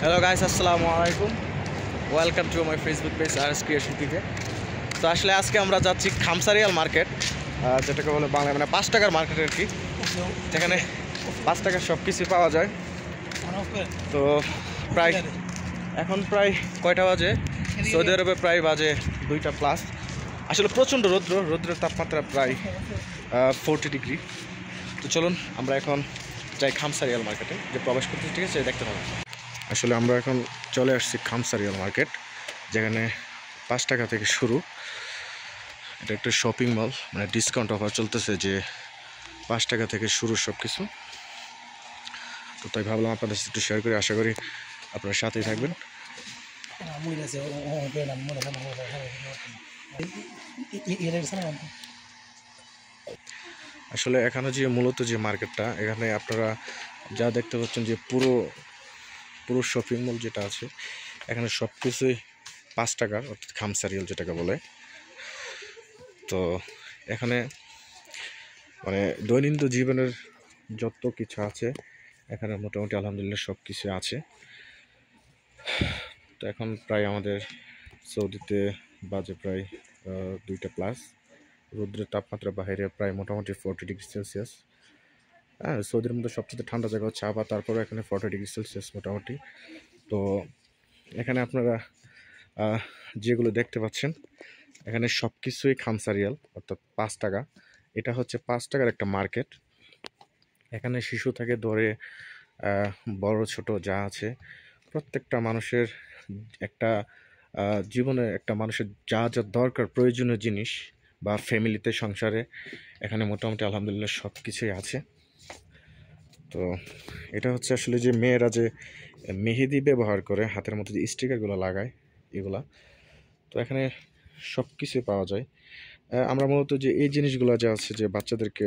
Hello guys, আসসালামু আলাইকুম। Welcome to my Facebook page RS creation TV. তো আসলে আজকে আমরা যাচ্ছি খামসারিয়াল মার্কেট, যেটাকে বলে বাংলা মানে 5 টাকার মার্কেট আর কি, যেখানে 5 টাকার সব কিছু পাওয়া যায়। তো প্রায় এখন প্রায় কয়টা বাজে? সৌদি আরবে প্রায় বাজে 2টা প্লাস। আসলে প্রচণ্ড রৌদ্রের তাপমাত্রা প্রায় 40 ডিগ্রি। তো চলুন আমরা এখন যাই খামসারিয়াল মার্কেটে, যে প্রবেশ করতে, ঠিক আছে, দেখতে পাবো। আসলে আমরা এখন চলে আসছি খামসারিয়াল মার্কেট, যেখানে 5 টাকা থেকে শুরু। এটা একটা শপিং মল, মানে ডিসকাউন্ট অফার চলতেছে, যে 5 টাকা থেকে শুরু সব কিছু। তো তাই ভাবলাম আপনাদের সাথে একটু শেয়ার করি, আশা করি আপনারা সাথেই থাকবেন। আসলে এখানে যে মূলত যে মার্কেটটা, এখানে আপনারা যা দেখতে পাচ্ছেন যে পুরো শপিং মল যেটা আছে, এখানে সব কিছুই 5 টাকার, অর্থাৎ খামসারিয়াল যেটাকে বলে। তো এখানে মানে দৈনন্দিন জীবনের যত কিছু আছে এখানে মোটামুটি আলহামদুলিল্লাহ সব কিছু আছে। তো এখন প্রায় আমাদের সৌদিতে বাজে প্রায় 2টা প্লাস। রৌদ্রের তাপমাত্রা বাইরে প্রায় মোটামুটি 40 ডিগ্রি সেলসিয়াস। হ্যাঁ, সৌদির মধ্যে সবচেয়ে ঠান্ডা জায়গা হচ্ছে আবার, তারপরে এখানে 40 ডিগ্রি সেলসিয়াস মোটামুটি। তো এখানে আপনারা যেগুলো দেখতে পাচ্ছেন, এখানে সব কিছুই খামসারিয়াল, অর্থাৎ 5 টাকা। এটা হচ্ছে 5 টাকার একটা মার্কেট। এখানে শিশু থেকে ধরে বড় ছোট যা আছে, প্রত্যেকটা মানুষের একটা জীবনে একটা মানুষের যা যা দরকার, প্রয়োজনীয় জিনিস বা ফ্যামিলিতে, সংসারে, এখানে মোটামুটি আলহামদুলিল্লাহ সব কিছুই আছে। তো এটা হচ্ছে আসলে যে মেয়েরা যে মেহেদি ব্যবহার করে, হাতের মধ্যে যে স্টিকারগুলো লাগায়, এগুলা। তো এখানে সব কিছুই পাওয়া যায়। আমরা মূলত যে এই জিনিসগুলো যে আছে, যে বাচ্চাদেরকে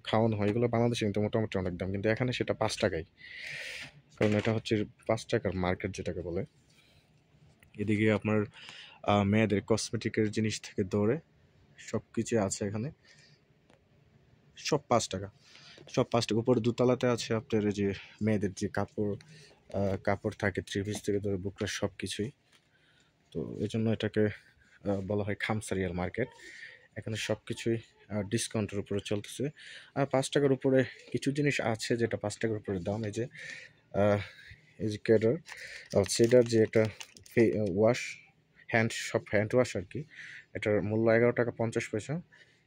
খাওয়ানো হয়, এগুলো বাংলাদেশে কিন্তু মোটামুটি অনেক দাম, কিন্তু এখানে সেটা 5 টাকায়। কারণ এটা হচ্ছে 5 টাকার মার্কেট যেটাকে বলে। এদিকে আপনার মেয়েদের কসমেটিকের জিনিস থেকে ধরে সব কিছু আছে এখানে, সব 5 টাকা। সব 5 টাকা। উপরে দোতলাতে আছে আপনার যে মেয়েদের যে কাপড় থাকে, থ্রি পিস থেকে ধরে বুকরা, সব কিছুই। তো এই জন্য এটাকে বলা হয় খামসারিয়াল মার্কেট। এখানে সব কিছুই ডিসকাউন্টের উপরে চলতেছে। আর 5 টাকার উপরে কিছু জিনিস আছে যেটা 5 টাকার উপরে দাম। এই যে এজুকেটর সেটার যে একটা ওয়াশ, হ্যান্ড ওয়াশ আর কি, এটার মূল্য 11 টাকা 50 পয়সা,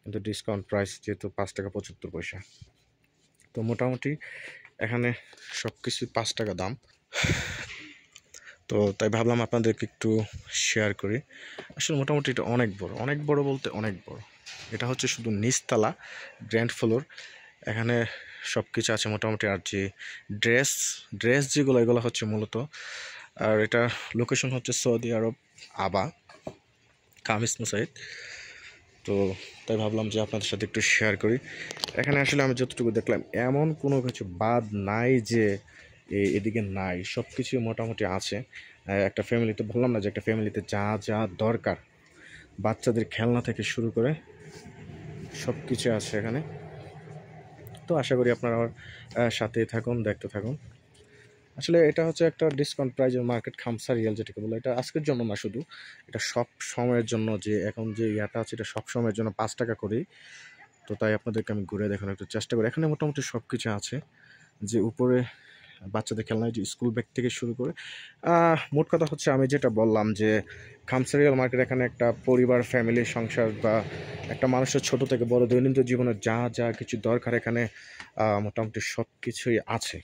কিন্তু ডিসকাউন্ট প্রাইস যেহেতু 5 টাকা 75 পয়সা। তো মোটামুটি এখানে সব কিছুই 5 টাকা দাম। তো তাই ভাবলাম আপনাদেরকে একটু শেয়ার করি। আসলে মোটামুটি এটা অনেক বড় বলতে অনেক বড়। এটা হচ্ছে শুধু নিচতলা, গ্র্যান্ড ফ্লোর। এখানে সব কিছু আছে মোটামুটি। আর যে ড্রেস যেগুলো, এগুলো হচ্ছে মূলত। আর এটা লোকেশন হচ্ছে সৌদি আরব, আবা, কামিস মুসাইদ। তো তাই ভাবলাম যে আপনাদের সাথে একটু শেয়ার করি। এখানে আসলে আমি যতটুকু দেখলাম, এমন কোনো কিছু বাদ নাই যে এদিকে নাই, সব কিছুই মোটামুটি আছে। একটা ফ্যামিলিতে, বললাম না যে একটা ফ্যামিলিতে যা যা দরকার, বাচ্চাদের খেলনা থেকে শুরু করে সব কিছু আছে এখানে। তো আশা করি আপনারা আমার সাথেই থাকুন, দেখতে থাকুন। আসলে এটা হচ্ছে একটা ডিসকাউন্ট প্রাইজের মার্কেট, খামসারিয়াল যেটাকে বলে। এটা আজকের জন্য না শুধু, এটা সব সময়ের জন্য। যে এখন যে ইয়াটা আছে, এটা সব সময়ের জন্য 5 টাকা করেই। তো তাই আপনাদেরকে আমি ঘুরে দেখানোর একটু চেষ্টা করি। এখানে মোটামুটি সব কিছু আছে, যে উপরে বাচ্চাদের খেলনা, যে স্কুল ব্যাগ থেকে শুরু করে। মোট কথা হচ্ছে, আমি যেটা বললাম যে খামসারিয়াল মার্কেট, এখানে একটা পরিবার, ফ্যামিলি, সংসার বা একটা মানুষের ছোট থেকে বড় দৈনন্দিন জীবনের যা যা কিছু দরকার, এখানে মোটামুটি সব কিছুই আছে।